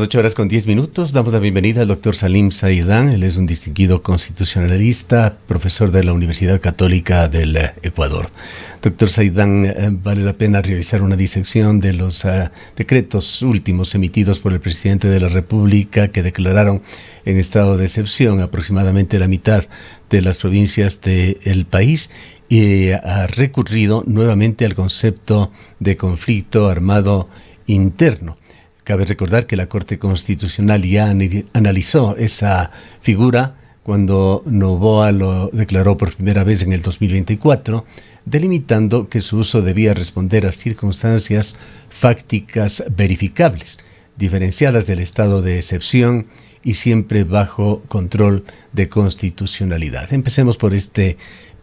8:10. Damos la bienvenida al doctor Salim Saidán. Él es un distinguido constitucionalista, profesor de la Universidad Católica del Ecuador. Doctor Saidán, vale la pena realizar una disección de los decretos últimos emitidos por el presidente de la República que declararon en estado de excepción aproximadamente la mitad de las provincias del país y ha recurrido nuevamente al concepto de conflicto armado interno. Cabe recordar que la Corte Constitucional ya analizó esa figura cuando Noboa lo declaró por primera vez en el 2024, delimitando que su uso debía responder a circunstancias fácticas verificables, diferenciadas del estado de excepción y siempre bajo control de constitucionalidad. Empecemos por este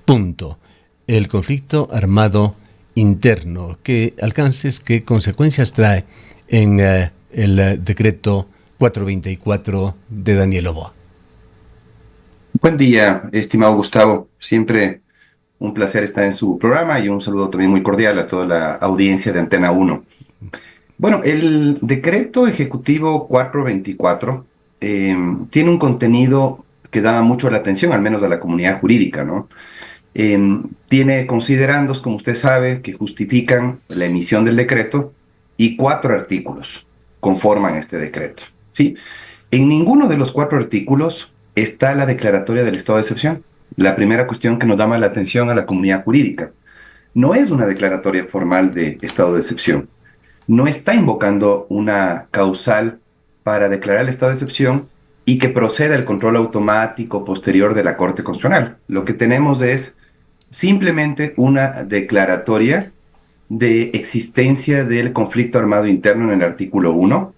punto, el conflicto armado interno. ¿Qué alcances, qué consecuencias trae en el decreto 424 de Daniel Noboa? Buen día, estimado Gustavo. Siempre un placer estar en su programa y un saludo también muy cordial a toda la audiencia de Antena 1. Bueno, el decreto ejecutivo 424 tiene un contenido que llama mucho la atención, al menos a la comunidad jurídica, ¿no? Tiene considerandos, como usted sabe, que justifican la emisión del decreto y 4 artículos conforman este decreto, ¿sí? En ninguno de los 4 artículos está la declaratoria del estado de excepción. La primera cuestión que nos llama la atención a la comunidad jurídica. No es una declaratoria formal de estado de excepción. No está invocando una causal para declarar el estado de excepción y que proceda el control automático posterior de la Corte Constitucional. Lo que tenemos es simplemente una declaratoria de existencia del conflicto armado interno en el artículo 1.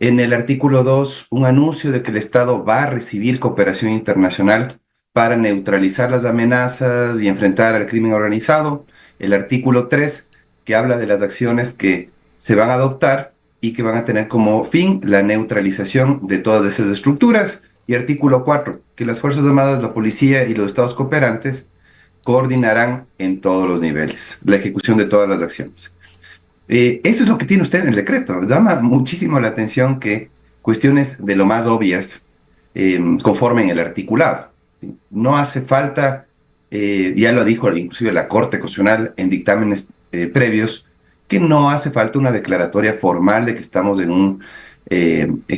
En el artículo 2, un anuncio de que el Estado va a recibir cooperación internacional para neutralizar las amenazas y enfrentar al crimen organizado. El artículo 3, que habla de las acciones que se van a adoptar y que van a tener como fin la neutralización de todas esas estructuras. Y artículo 4, que las Fuerzas Armadas, la policía y los estados cooperantes coordinarán en todos los niveles la ejecución de todas las acciones. Eso es lo que tiene usted en el decreto. Llama muchísimo la atención que cuestiones de lo más obvias conformen el articulado. No hace falta, ya lo dijo inclusive la Corte Constitucional en dictámenes previos, que no hace falta una declaratoria formal de que estamos en un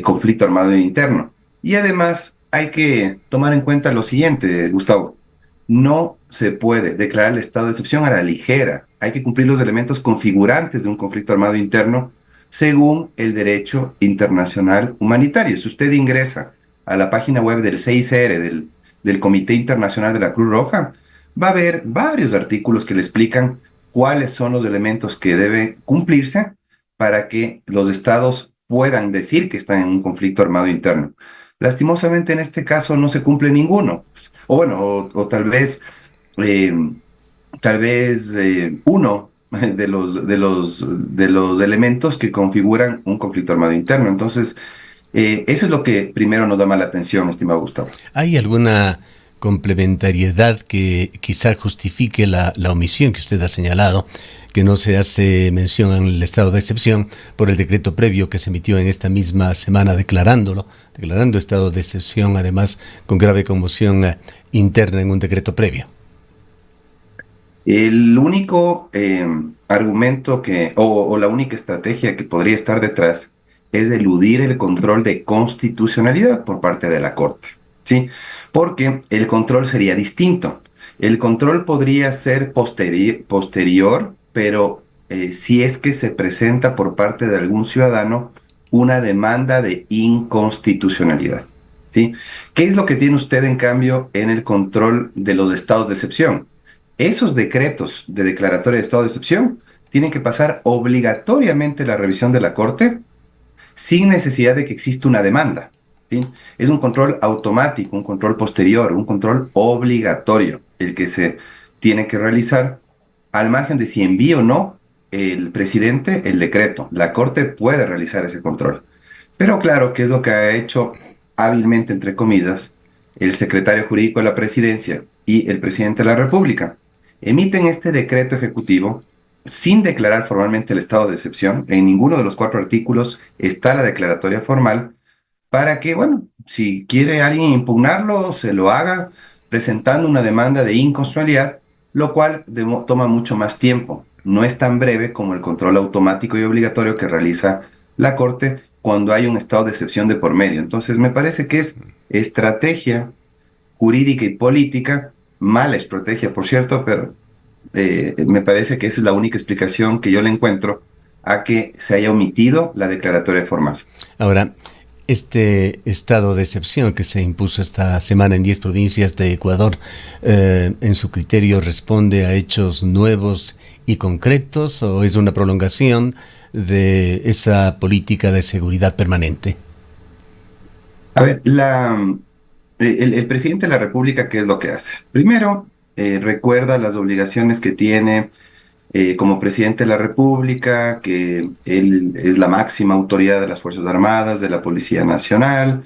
conflicto armado interno. Y además hay que tomar en cuenta lo siguiente, Gustavo. No se puede declarar el estado de excepción a la ligera. Hay que cumplir los elementos configurantes de un conflicto armado interno según el derecho internacional humanitario. Si usted ingresa a la página web del CICR, del Comité Internacional de la Cruz Roja, va a ver varios artículos que le explican cuáles son los elementos que deben cumplirse para que los estados puedan decir que están en un conflicto armado interno. Lastimosamente en este caso no se cumple ninguno. O bueno, o eh, tal vez uno de los elementos que configuran un conflicto armado interno. Entonces, eso es lo que primero nos llama la atención, estimado Gustavo. ¿Hay alguna complementariedad que quizá justifique la omisión que usted ha señalado, que no se hace mención en el estado de excepción por el decreto previo que se emitió en esta misma semana declarando estado de excepción, además con grave conmoción interna en un decreto previo? El único argumento o la única estrategia que podría estar detrás es eludir el control de constitucionalidad por parte de la Corte, ¿sí? Porque el control sería distinto. El control podría ser posterior, pero si es que se presenta por parte de algún ciudadano una demanda de inconstitucionalidad, ¿sí? ¿Qué es lo que tiene usted, en cambio, en el control de los estados de excepción? Esos decretos de declaratoria de estado de excepción tienen que pasar obligatoriamente la revisión de la Corte sin necesidad de que exista una demanda, ¿sí? Es un control automático, un control posterior, un control obligatorio, el que se tiene que realizar al margen de si envía o no el presidente el decreto. La Corte puede realizar ese control. Pero claro, ¿qué es lo que ha hecho hábilmente, entre comillas, el secretario jurídico de la presidencia y el presidente de la República? Emiten este decreto ejecutivo sin declarar formalmente el estado de excepción. En ninguno de los 4 artículos está la declaratoria formal para que, bueno, si quiere alguien impugnarlo, se lo haga presentando una demanda de inconstitucionalidad, lo cual toma mucho más tiempo. No es tan breve como el control automático y obligatorio que realiza la Corte cuando hay un estado de excepción de por medio. Entonces, me parece que es estrategia jurídica y política, mala estrategia, por cierto, pero me parece que esa es la única explicación que yo le encuentro a que se haya omitido la declaratoria formal. Ahora, este estado de excepción que se impuso esta semana en 10 provincias de Ecuador, en su criterio, ¿responde a hechos nuevos y concretos o es una prolongación de esa política de seguridad permanente? A ver, el presidente de la República, ¿qué es lo que hace? Primero, recuerda las obligaciones que tiene como presidente de la República, que él es la máxima autoridad de las Fuerzas Armadas, de la Policía Nacional,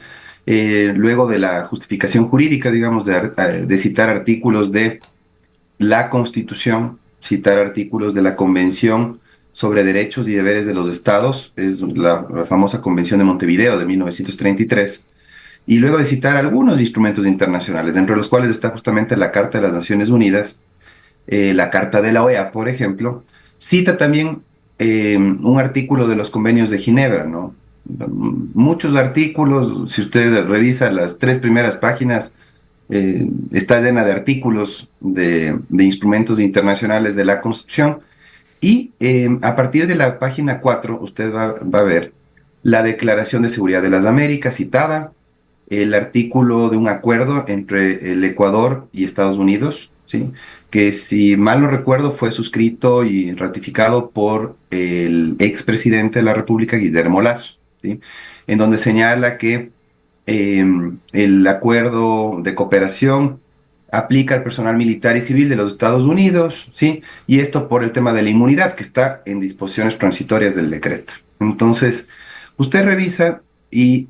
luego de la justificación jurídica, digamos, de citar artículos de la Constitución, citar artículos de la Convención sobre Derechos y Deberes de los Estados, es la famosa Convención de Montevideo de 1933, y luego de citar algunos instrumentos internacionales, entre los cuales está justamente la Carta de las Naciones Unidas, la Carta de la OEA, por ejemplo, cita también un artículo de los convenios de Ginebra, ¿no? Muchos artículos, si usted revisa las 3 primeras páginas, está llena de artículos de instrumentos internacionales de la Constitución, y a partir de la página 4 usted va a ver la Declaración de Seguridad de las Américas citada, el artículo de un acuerdo entre el Ecuador y Estados Unidos, ¿sí? Que si mal no recuerdo fue suscrito y ratificado por el expresidente de la República, Guillermo Lasso, ¿sí? En donde señala que el acuerdo de cooperación aplica al personal militar y civil de los Estados Unidos, ¿sí? Y esto por el tema de la inmunidad que está en disposiciones transitorias del decreto. Entonces, usted revisa y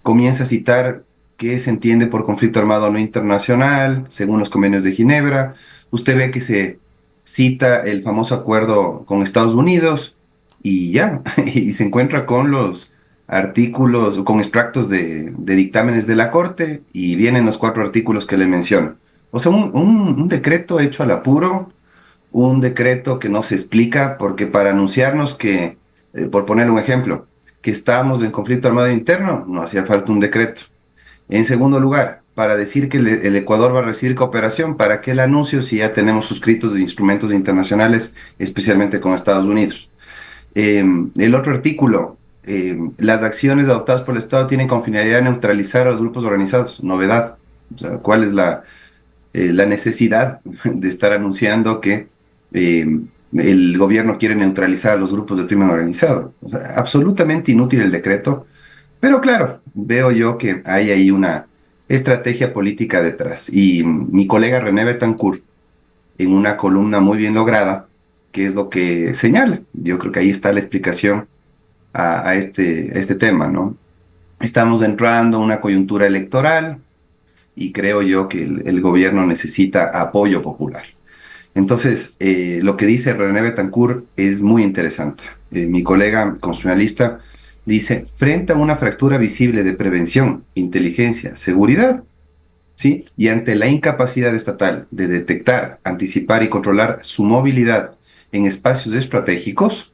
comienza a citar qué se entiende por conflicto armado no internacional, según los convenios de Ginebra. Usted ve que se cita el famoso acuerdo con Estados Unidos y ya, y se encuentra con los artículos, con extractos de dictámenes de la Corte, y vienen los 4 artículos que le menciono. O sea, un decreto hecho al apuro, un decreto que no se explica, porque para anunciarnos que, por poner un ejemplo, que estamos en conflicto armado interno, no hacía falta un decreto. En segundo lugar, para decir que el Ecuador va a recibir cooperación, ¿para qué el anuncio si ya tenemos suscritos de instrumentos internacionales, especialmente con Estados Unidos? El otro artículo, las acciones adoptadas por el Estado tienen como finalidad neutralizar a los grupos organizados. Novedad. O sea, ¿cuál es la necesidad de estar anunciando que el gobierno quiere neutralizar a los grupos de crimen organizado? O sea, absolutamente inútil el decreto, pero claro, veo yo que hay ahí una estrategia política detrás. Y mi colega René Betancourt, en una columna muy bien lograda, que es lo que señala. Yo creo que ahí está la explicación a este tema, ¿no? Estamos entrando a una coyuntura electoral y creo yo que el gobierno necesita apoyo popular. Entonces, lo que dice René Betancourt es muy interesante. Mi colega constitucionalista dice, frente a una fractura visible de prevención, inteligencia, seguridad, ¿sí? Y ante la incapacidad estatal de detectar, anticipar y controlar su movilidad en espacios estratégicos,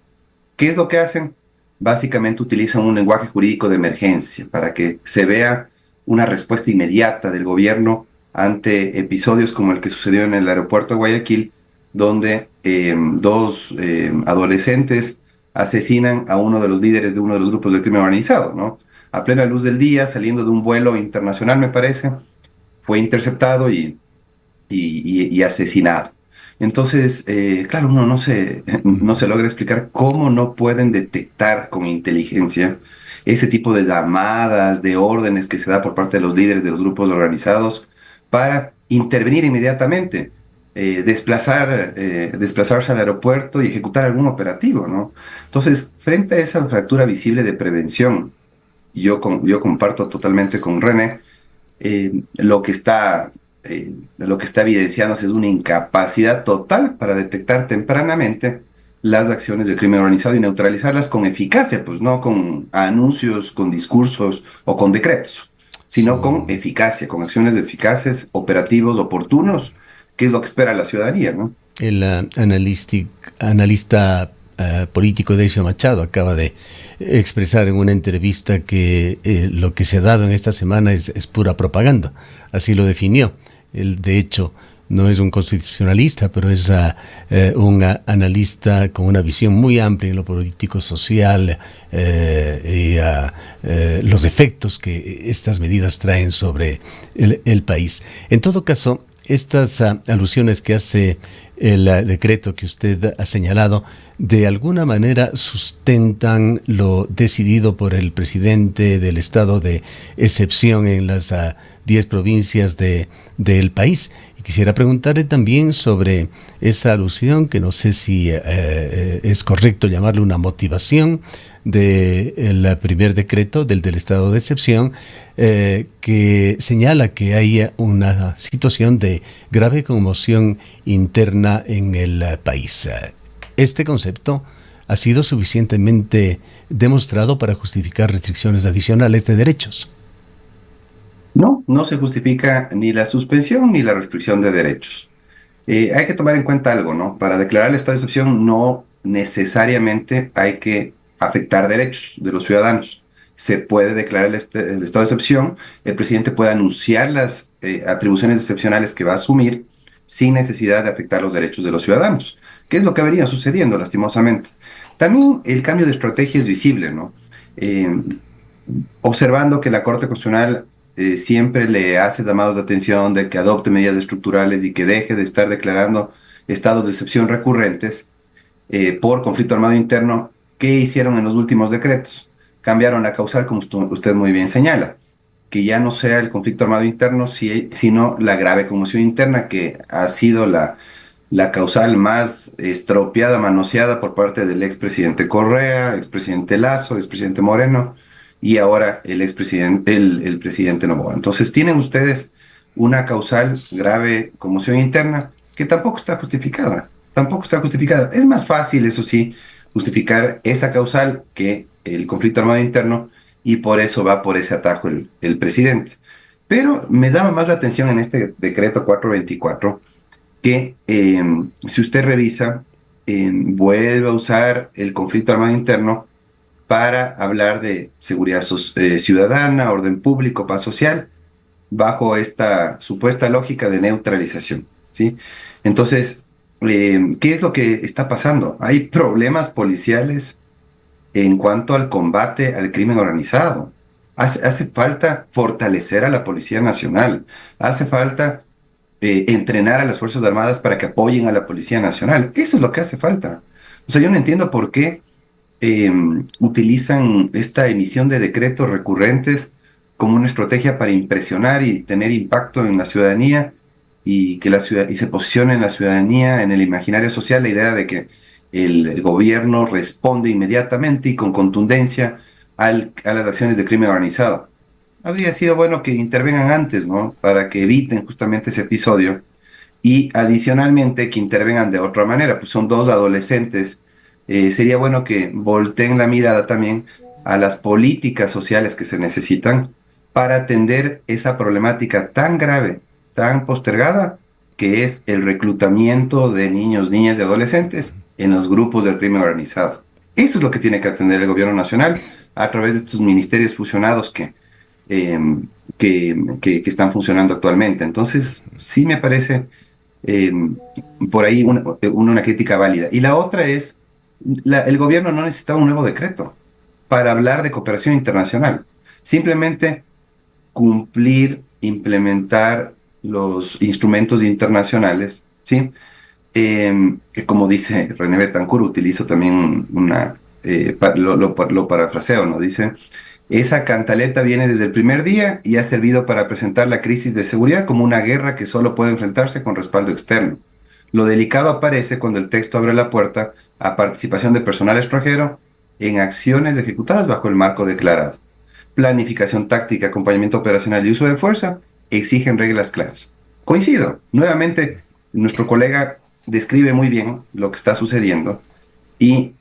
¿qué es lo que hacen? Básicamente utilizan un lenguaje jurídico de emergencia para que se vea una respuesta inmediata del gobierno ante episodios como el que sucedió en el aeropuerto de Guayaquil, donde dos adolescentes asesinan a uno de los líderes de uno de los grupos de crimen organizado, ¿no? A plena luz del día, saliendo de un vuelo internacional, me parece, fue interceptado y asesinado. Entonces, claro, uno no se logra explicar cómo no pueden detectar con inteligencia ese tipo de llamadas, de órdenes que se da por parte de los líderes de los grupos organizados para intervenir inmediatamente, desplazarse al aeropuerto y ejecutar algún operativo, ¿no? Entonces, frente a esa fractura visible de prevención, yo comparto totalmente con René lo que está lo que está evidenciándose es una incapacidad total para detectar tempranamente las acciones del crimen organizado y neutralizarlas con eficacia, pues no con anuncios, con discursos o con decretos, sino con Sí. eficacia, con acciones eficaces, operativos, oportunos, que es lo que espera la ciudadanía, ¿no? El analista político Decio Machado acaba de expresar en una entrevista que lo que se ha dado en esta semana es pura propaganda. Así lo definió. Él, de hecho, no es un constitucionalista, pero es un analista con una visión muy amplia en lo político, social y los efectos que estas medidas traen sobre el país. En todo caso, estas alusiones que hace el decreto que usted ha señalado, de alguna manera sustentan lo decidido por el presidente del estado de excepción en las 10 provincias del país. Y quisiera preguntarle también sobre esa alusión, que no sé si es correcto llamarle una motivación del primer decreto del estado de excepción, que señala que hay una situación de grave conmoción interna en el país. Este concepto ha sido suficientemente demostrado para justificar restricciones adicionales de derechos. No, no se justifica ni la suspensión ni la restricción de derechos. Hay que tomar en cuenta algo, ¿no? Para declarar el estado de excepción no necesariamente hay que afectar derechos de los ciudadanos. Se puede declarar el estado de excepción, el presidente puede anunciar las atribuciones excepcionales que va a asumir sin necesidad de afectar los derechos de los ciudadanos, que es lo que venía sucediendo lastimosamente. También el cambio de estrategia es visible, ¿no? Eh, Observando que la Corte Constitucional siempre le hace llamados de atención de que adopte medidas estructurales y que deje de estar declarando estados de excepción recurrentes por conflicto armado interno. ¿Qué hicieron en los últimos decretos? Cambiaron la causal, como usted muy bien señala, que ya no sea el conflicto armado interno, sino la grave conmoción interna, que ha sido la causal más estropeada, manoseada por parte del expresidente Correa, expresidente Lazo, expresidente Moreno y ahora el presidente Noboa. Entonces tienen ustedes una causal grave conmoción interna que tampoco está justificada. Es más fácil, eso sí, justificar esa causal que el conflicto armado interno y por eso va por ese atajo el presidente. Pero me daba más la atención en este decreto 424 que si usted revisa, vuelve a usar el conflicto armado interno para hablar de seguridad ciudadana, orden público, paz social, bajo esta supuesta lógica de neutralización, ¿sí? Entonces, ¿qué es lo que está pasando? Hay problemas policiales en cuanto al combate al crimen organizado. Hace falta fortalecer a la Policía Nacional, hace falta entrenar a las Fuerzas Armadas para que apoyen a la Policía Nacional. Eso es lo que hace falta. O sea, yo no entiendo por qué eh, utilizan esta emisión de decretos recurrentes como una estrategia para impresionar y tener impacto en la ciudadanía y que y se posicione en la ciudadanía, en el imaginario social, la idea de que el gobierno responde inmediatamente y con contundencia a las acciones de crimen organizado. Habría sido bueno que intervengan antes, ¿no? Para que eviten justamente ese episodio y adicionalmente que intervengan de otra manera, pues son dos adolescentes. Sería bueno que volteen la mirada también a las políticas sociales que se necesitan para atender esa problemática tan grave, tan postergada, que es el reclutamiento de niños, niñas y adolescentes en los grupos del crimen organizado. Eso es lo que tiene que atender el gobierno nacional a través de estos ministerios fusionados eh, que están funcionando actualmente. Entonces, sí me parece eh, por ahí una crítica válida. Y la otra es, el gobierno no necesitaba un nuevo decreto para hablar de cooperación internacional. Simplemente cumplir, implementar los instrumentos internacionales, ¿sí? Que como dice René Betancourt, utilizo también lo parafraseo, ¿no? Dice, esa cantaleta viene desde el primer día y ha servido para presentar la crisis de seguridad como una guerra que solo puede enfrentarse con respaldo externo. Lo delicado aparece cuando el texto abre la puerta a participación de personal extranjero en acciones ejecutadas bajo el marco declarado. Planificación táctica, acompañamiento operacional y uso de fuerza exigen reglas claras. Coincido. Nuevamente, nuestro colega describe muy bien lo que está sucediendo y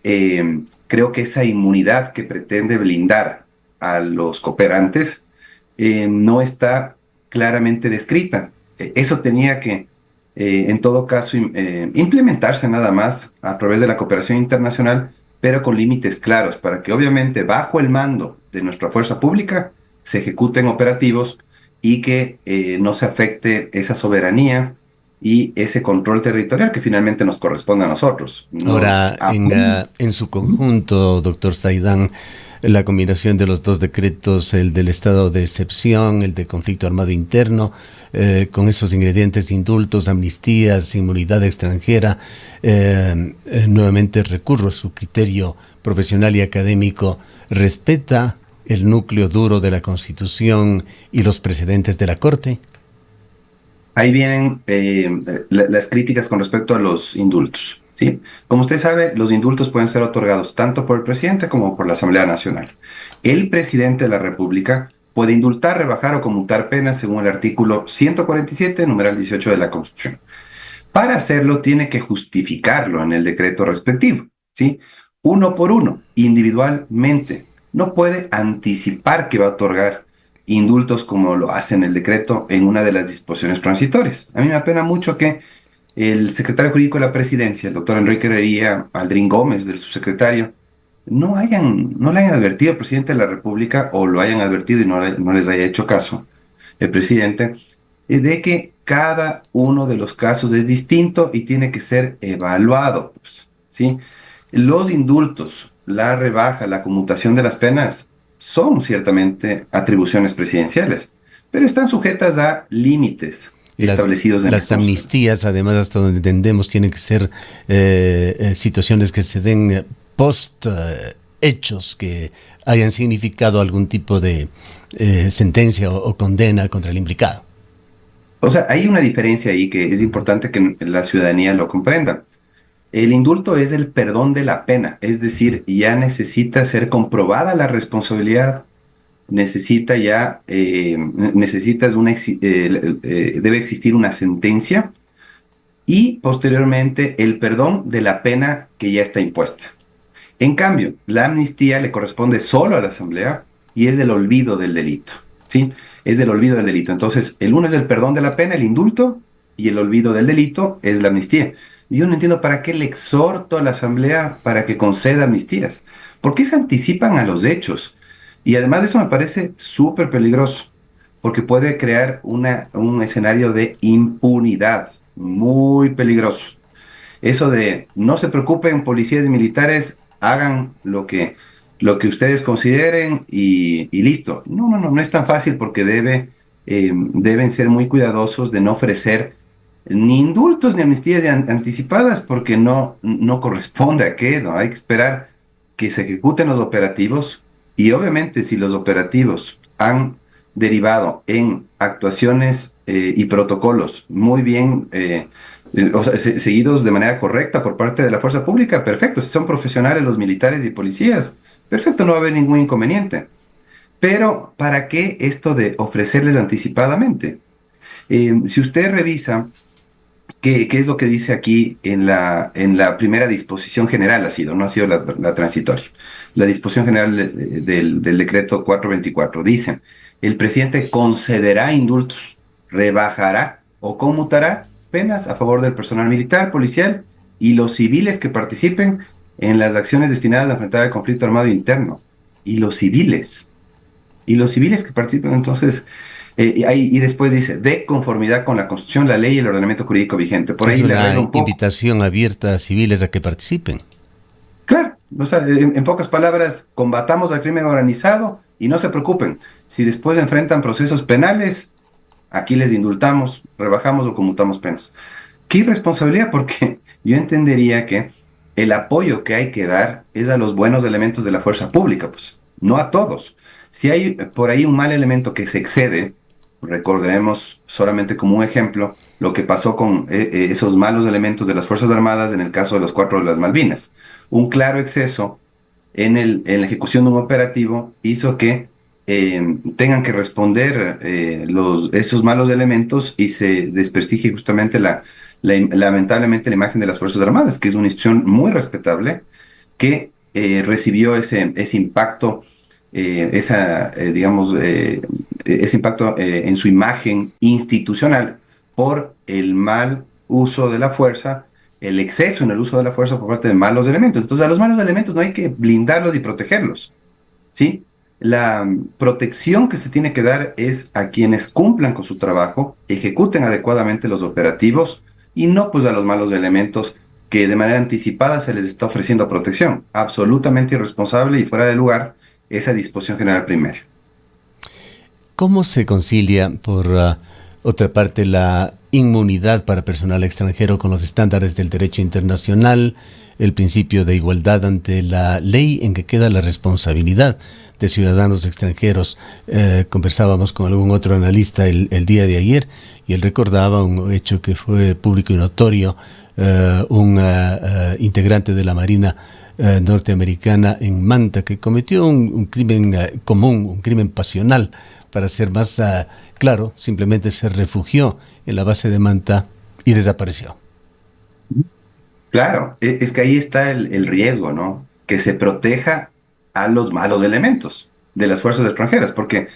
creo que esa inmunidad que pretende blindar a los cooperantes no está claramente descrita. Eso tenía que, en todo caso, implementarse nada más a través de la cooperación internacional, pero con límites claros, para que obviamente bajo el mando de nuestra fuerza pública se ejecuten operativos y que no se afecte esa soberanía y ese control territorial que finalmente nos corresponde a nosotros. Ahora, en su conjunto, doctor Saidán, la combinación de los dos decretos, el del estado de excepción, el de conflicto armado interno, con esos ingredientes de indultos, amnistías, inmunidad extranjera, nuevamente recurro a su criterio profesional y académico, ¿respeta el núcleo duro de la Constitución y los precedentes de la Corte? Ahí vienen las críticas con respecto a los indultos, ¿sí? Como usted sabe, los indultos pueden ser otorgados tanto por el presidente como por la Asamblea Nacional. El presidente de la República puede indultar, rebajar o conmutar penas según el artículo 147, numeral 18 de la Constitución. Para hacerlo, tiene que justificarlo en el decreto respectivo, ¿sí? Uno por uno, individualmente. No puede anticipar que va a otorgar indultos como lo hace en el decreto en una de las disposiciones transitorias. A mí me apena mucho que el secretario jurídico de la presidencia, el doctor Enrique Heredia Aldrin Gómez, del subsecretario, no le hayan advertido al presidente de la República o lo hayan advertido y no les haya hecho caso el presidente, de que cada uno de los casos es distinto y tiene que ser evaluado, pues, ¿sí? Los indultos, la rebaja, la conmutación de las penas son ciertamente atribuciones presidenciales, pero están sujetas a límites establecidos en la Las Constitución. amnistías, además, hasta donde entendemos, tienen que ser situaciones que se den post hechos que hayan significado algún tipo de sentencia o condena contra el implicado. O sea, hay una diferencia ahí que es importante que la ciudadanía lo comprenda. El indulto es el perdón de la pena, es decir, ya necesita ser comprobada la responsabilidad, necesitas debe existir una sentencia y posteriormente el perdón de la pena que ya está impuesta. En cambio, la amnistía le corresponde solo a la Asamblea y es del olvido del delito, ¿sí? Es del olvido del delito. Entonces, el uno es el perdón de la pena, el indulto, y el olvido del delito es la amnistía. Y yo no entiendo para qué le exhorto a la Asamblea para que conceda amnistías. ¿Por qué se anticipan a los hechos? Y además de eso me parece súper peligroso, porque puede crear un escenario de impunidad muy peligroso. Eso de no se preocupen, policías y militares, hagan lo que ustedes consideren y listo. No es tan fácil porque deben ser muy cuidadosos de no ofrecer ni indultos ni amnistías anticipadas porque no corresponde a qué, ¿no? Hay que esperar que se ejecuten los operativos y obviamente si los operativos han derivado en actuaciones y protocolos muy bien o sea, seguidos de manera correcta por parte de la fuerza pública, perfecto. Si son profesionales los militares y policías, perfecto, no va a haber ningún inconveniente. Pero, ¿para qué esto de ofrecerles anticipadamente? Si usted revisa qué es lo que dice aquí en la primera disposición general, no ha sido la transitoria. La disposición general del decreto 424 dice, el presidente concederá indultos, rebajará o conmutará penas a favor del personal militar, policial y los civiles que participen en las acciones destinadas a enfrentar el conflicto armado interno. Y los civiles. Y los civiles que participen, entonces, y después dice, de conformidad con la Constitución, la ley y el ordenamiento jurídico vigente. Por Es ahí le una arreglo un poco. invitación abierta a civiles a que participen. Claro, o sea, en pocas palabras, combatamos al crimen organizado y no se preocupen. Si después enfrentan procesos penales, aquí les indultamos, rebajamos o conmutamos penas. Qué irresponsabilidad, porque yo entendería que el apoyo que hay que dar es a los buenos elementos de la fuerza pública, pues, no a todos. Si hay por ahí un mal elemento que se excede, recordemos solamente como un ejemplo lo que pasó con esos malos elementos de las Fuerzas Armadas en el caso de los 4 de las Malvinas. Un claro exceso en la ejecución de un operativo hizo que tengan que responder esos malos elementos y se desprestigie justamente lamentablemente la imagen de las Fuerzas Armadas, que es una institución muy respetable, que recibió ese impacto, digamos, ese impacto en su imagen institucional por el mal uso de la fuerza, el exceso en el uso de la fuerza por parte de malos elementos. Entonces, a los malos elementos no hay que blindarlos y protegerlos, ¿sí? La protección que se tiene que dar es a quienes cumplan con su trabajo, ejecuten adecuadamente los operativos y no pues a los malos elementos que de manera anticipada se les está ofreciendo protección. Absolutamente irresponsable y fuera de lugar esa disposición general primera. ¿Cómo se concilia, por otra parte, la inmunidad para personal extranjero con los estándares del derecho internacional, el principio de igualdad ante la ley en que queda la responsabilidad de ciudadanos extranjeros? Conversábamos con algún otro analista el día de ayer y él recordaba un hecho que fue público y notorio. Un integrante de la Marina norteamericana en Manta que cometió un crimen común, un crimen pasional, para ser más claro, simplemente se refugió en la base de Manta y desapareció. Claro, es que ahí está el riesgo, ¿no? Que se proteja a los malos elementos de las fuerzas extranjeras, porque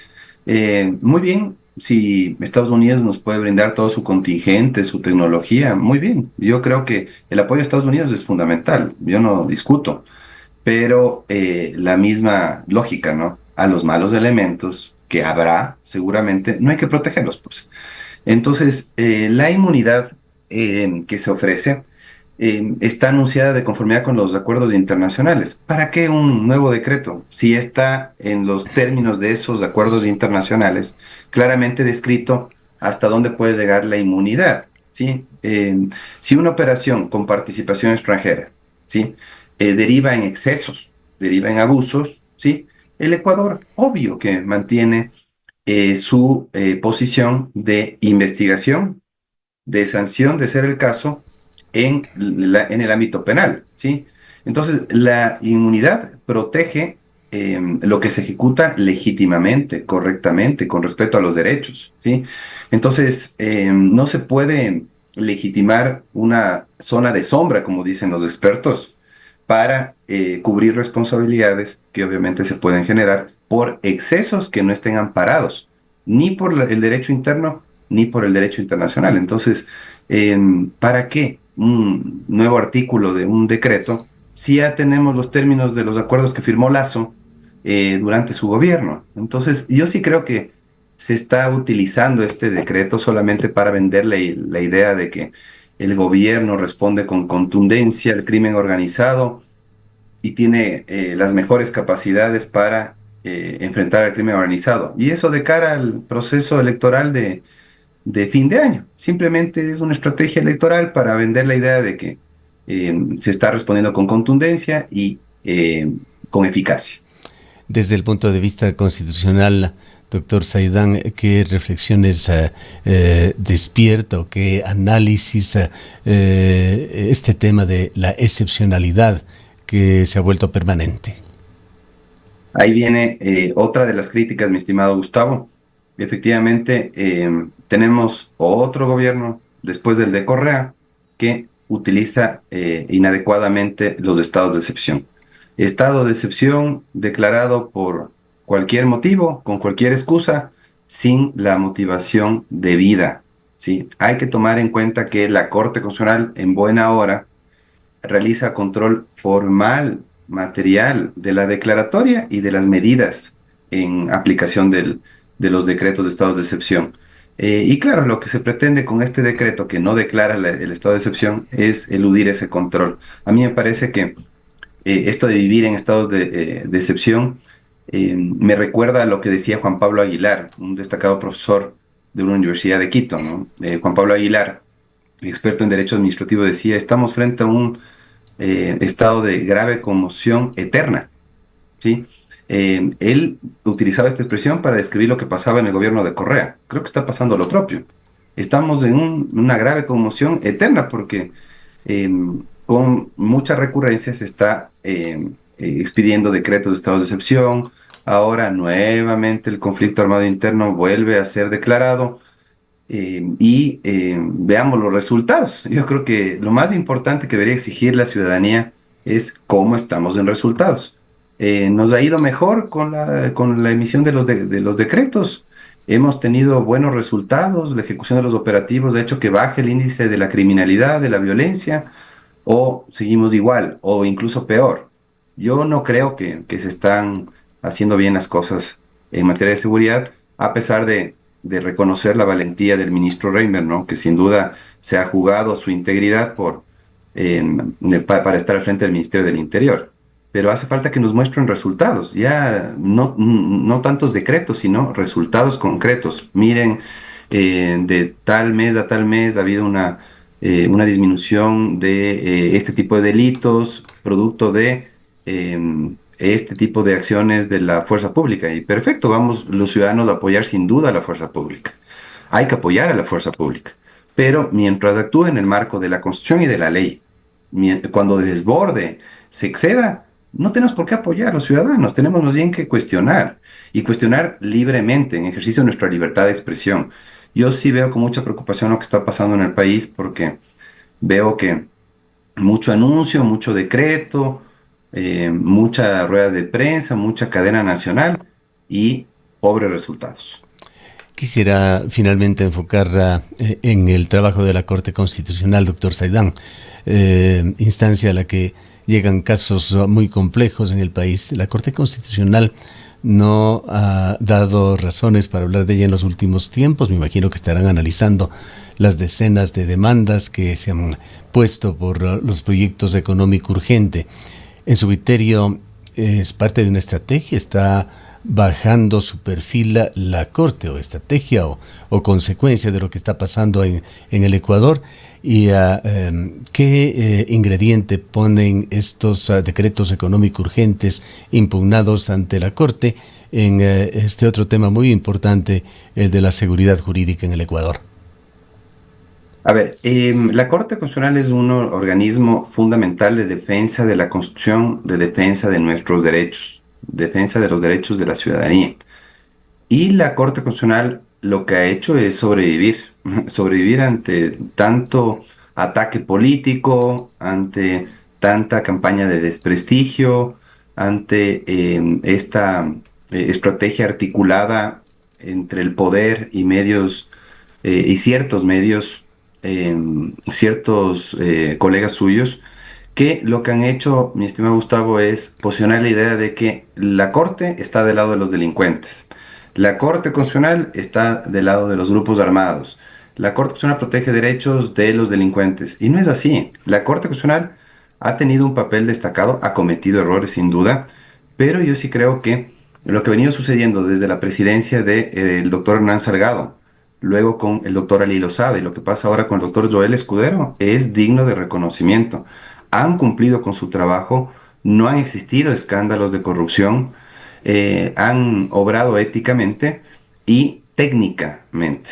muy bien, si Estados Unidos nos puede brindar todo su contingente, su tecnología, muy bien. Yo creo que el apoyo a Estados Unidos es fundamental, yo no discuto, pero la misma lógica, ¿no? A los malos elementos que habrá, seguramente, no hay que protegerlos, pues. Entonces, la inmunidad que se ofrece está anunciada de conformidad con los acuerdos internacionales. ¿Para qué un nuevo decreto? Si está en los términos de esos acuerdos internacionales claramente descrito hasta dónde puede llegar la inmunidad, ¿sí? Si una operación con participación extranjera, ¿sí? Deriva en excesos, deriva en abusos, ¿sí? El Ecuador, obvio que mantiene su posición de investigación, de sanción, de ser el caso, en el ámbito penal, ¿sí? Entonces, la inmunidad protege lo que se ejecuta legítimamente, correctamente, con respeto a los derechos, ¿sí? Entonces, no se puede legitimar una zona de sombra, como dicen los expertos, para cubrir responsabilidades que obviamente se pueden generar por excesos que no estén amparados, ni por el derecho interno, ni por el derecho internacional. Entonces, ¿para qué un nuevo artículo de un decreto si ya tenemos los términos de los acuerdos que firmó Lazo durante su gobierno? Entonces, yo sí creo que se está utilizando este decreto solamente para venderle la idea de que el gobierno responde con contundencia al crimen organizado y tiene las mejores capacidades para enfrentar al crimen organizado. Y eso de cara al proceso electoral de fin de año. Simplemente es una estrategia electoral para vender la idea de que se está respondiendo con contundencia y con eficacia. Desde el punto de vista constitucional, doctor Saidán, ¿qué reflexiones despierta o qué análisis este tema de la excepcionalidad que se ha vuelto permanente? Ahí viene otra de las críticas, mi estimado Gustavo. Efectivamente, tenemos otro gobierno después del de Correa que utiliza inadecuadamente los estados de excepción. Estado de excepción declarado por cualquier motivo, con cualquier excusa, sin la motivación debida. ¿Sí? Hay que tomar en cuenta que la Corte Constitucional, en buena hora, realiza control formal, material de la declaratoria y de las medidas en aplicación de los decretos de estados de excepción. Y claro, lo que se pretende con este decreto que no declara el estado de excepción es eludir ese control. A mí me parece que esto de vivir en estados de excepción me recuerda a lo que decía Juan Pablo Aguilar, un destacado profesor de una universidad de Quito, ¿no? Juan Pablo Aguilar, experto en derecho administrativo, decía, estamos frente a un estado de grave conmoción eterna, ¿sí? Él utilizaba esta expresión para describir lo que pasaba en el gobierno de Correa. Creo que está pasando lo propio. Estamos en una grave conmoción eterna porque eh, con mucha recurrencia se está expidiendo decretos de estado de excepción, Ahora nuevamente el conflicto armado interno vuelve a ser declarado y veamos los resultados. Yo creo que lo más importante que debería exigir la ciudadanía es cómo estamos en resultados. Nos ha ido mejor con la emisión de los decretos. Hemos tenido buenos resultados, la ejecución de los operativos ha hecho que baje el índice de la criminalidad, de la violencia, o seguimos igual, o incluso peor. Yo no creo que se están haciendo bien las cosas en materia de seguridad, a pesar de reconocer la valentía del ministro Reimer, ¿no? Que sin duda se ha jugado su integridad para estar al frente del Ministerio del Interior. Pero hace falta que nos muestren resultados, ya no tantos decretos, sino resultados concretos. Miren, de tal mes a tal mes ha habido una disminución de este tipo de delitos, producto de este tipo de acciones de la fuerza pública. Y perfecto, vamos los ciudadanos a apoyar sin duda a la fuerza pública. Hay que apoyar a la fuerza pública, pero mientras actúe en el marco de la Constitución y de la ley, cuando desborde, se exceda, no tenemos por qué apoyar a los ciudadanos, tenemos más bien que cuestionar y cuestionar libremente, en ejercicio de nuestra libertad de expresión. Yo sí veo con mucha preocupación lo que está pasando en el país porque veo que mucho anuncio, mucho decreto, mucha rueda de prensa, mucha cadena nacional y pobres resultados. Quisiera finalmente enfocar en el trabajo de la Corte Constitucional, doctor Saidán, instancia a la que llegan casos muy complejos en el país. La Corte Constitucional no ha dado razones para hablar de ella en los últimos tiempos. Me imagino que estarán analizando las decenas de demandas que se han puesto por los proyectos económico urgente. En su criterio, ¿es parte de una estrategia? ¿Está bajando su perfil la Corte, o estrategia o consecuencia de lo que está pasando en el Ecuador? ¿Y qué ingrediente ponen estos decretos económico urgentes impugnados ante la Corte en este otro tema muy importante, el de la seguridad jurídica en el Ecuador? A ver, la Corte Constitucional es un organismo fundamental de defensa de la Constitución, de defensa de nuestros derechos, defensa de los derechos de la ciudadanía. Y la Corte Constitucional lo que ha hecho es sobrevivir, sobrevivir ante tanto ataque político, ante tanta campaña de desprestigio, ante esta estrategia articulada entre el poder y medios y ciertos medios, ciertos colegas suyos, que lo que han hecho, mi estimado Gustavo, es posicionar la idea de que la Corte está del lado de los delincuentes. La Corte Constitucional está del lado de los grupos armados. La Corte Constitucional protege derechos de los delincuentes. Y no es así. La Corte Constitucional ha tenido un papel destacado, ha cometido errores sin duda, pero yo sí creo que lo que ha venido sucediendo desde la presidencia del doctor Hernán Salgado, luego con el doctor Ali Lozada y lo que pasa ahora con el doctor Joel Escudero, es digno de reconocimiento. Han cumplido con su trabajo, no han existido escándalos de corrupción, han obrado éticamente y técnicamente.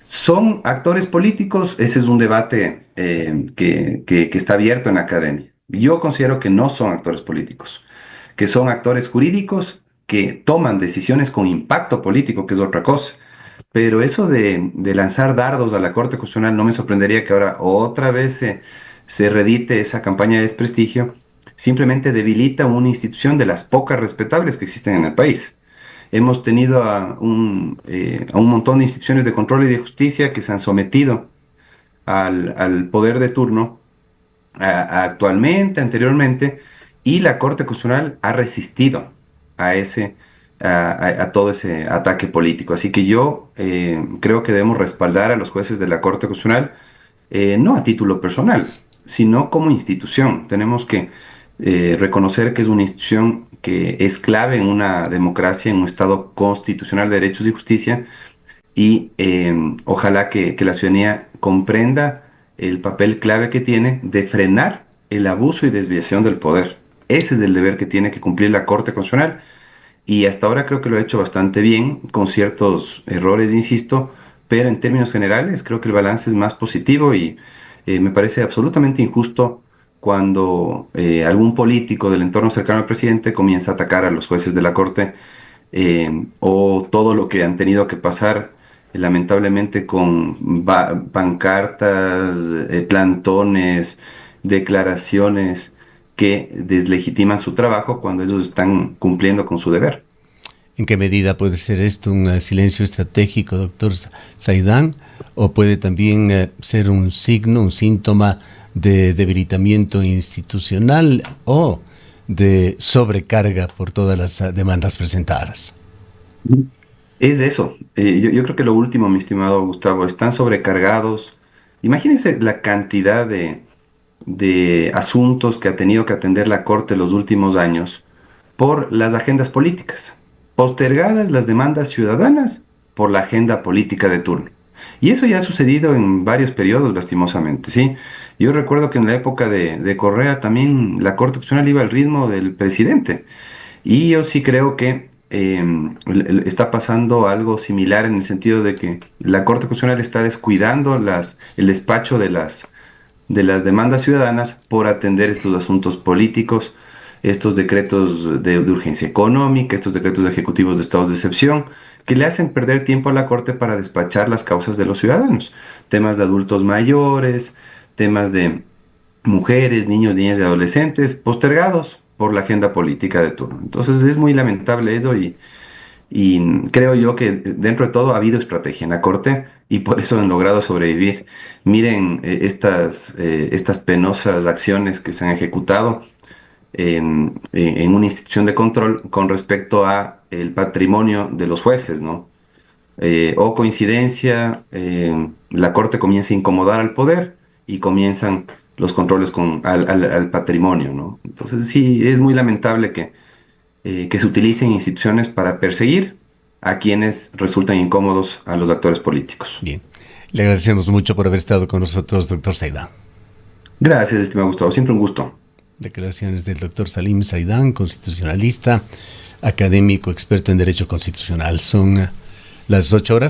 ¿Son actores políticos? Ese es un debate que está abierto en la academia. Yo considero que no son actores políticos, que son actores jurídicos que toman decisiones con impacto político, que es otra cosa. Pero eso de lanzar dardos a la Corte Constitucional no me sorprendería que ahora otra vez se redite esa campaña de desprestigio. Simplemente debilita una institución de las pocas respetables que existen en el país. Hemos tenido a un montón de instituciones de control y de justicia que se han sometido al poder de turno actualmente, anteriormente, y la Corte Constitucional ha resistido a a todo ese ataque político. Así que yo creo que debemos respaldar a los jueces de la Corte Constitucional, no a título personal, sino como institución. Tenemos que reconocer que es una institución que es clave en una democracia, en un Estado constitucional de derechos y justicia, y ojalá que la ciudadanía comprenda el papel clave que tiene de frenar el abuso y desviación del poder. Ese es el deber que tiene que cumplir la Corte Constitucional y hasta ahora creo que lo ha hecho bastante bien, con ciertos errores, insisto, pero en términos generales creo que el balance es más positivo y me parece absolutamente injusto cuando algún político del entorno cercano al presidente comienza a atacar a los jueces de la Corte, o todo lo que han tenido que pasar, lamentablemente, con pancartas, plantones, declaraciones que deslegitiman su trabajo cuando ellos están cumpliendo con su deber. ¿En qué medida puede ser esto un silencio estratégico, doctor Saidán? ¿O puede también ser un signo, un síntoma de debilitamiento institucional o de sobrecarga por todas las demandas presentadas? Es eso. Yo creo que lo último, mi estimado Gustavo, están sobrecargados. Imagínense la cantidad de asuntos que ha tenido que atender la Corte los últimos años por las agendas políticas, postergadas las demandas ciudadanas por la agenda política de turno. Y eso ya ha sucedido en varios periodos, lastimosamente, ¿sí? Yo recuerdo que en la época de Correa también la Corte Constitucional iba al ritmo del presidente. Y yo sí creo que está pasando algo similar en el sentido de que la Corte Constitucional está descuidando el despacho de las demandas ciudadanas por atender estos asuntos políticos, estos decretos de urgencia económica, estos decretos ejecutivos de estados de excepción, que le hacen perder tiempo a la Corte para despachar las causas de los ciudadanos. Temas de adultos mayores, temas de mujeres, niños, niñas y adolescentes, postergados por la agenda política de turno. Entonces es muy lamentable eso y creo yo que dentro de todo ha habido estrategia en la Corte y por eso han logrado sobrevivir. Miren estas penosas acciones que se han ejecutado en una institución de control con respecto a el patrimonio de los jueces, ¿no? O coincidencia, la Corte comienza a incomodar al poder y comienzan los controles al patrimonio, ¿no? Entonces sí, es muy lamentable que se utilicen instituciones para perseguir a quienes resultan incómodos a los actores políticos. Bien, le agradecemos mucho por haber estado con nosotros, doctor Saidán. Gracias, estimado Gustavo, siempre un gusto. Declaraciones del doctor Salim Saidán, constitucionalista, académico, experto en Derecho Constitucional. Son las 8 horas.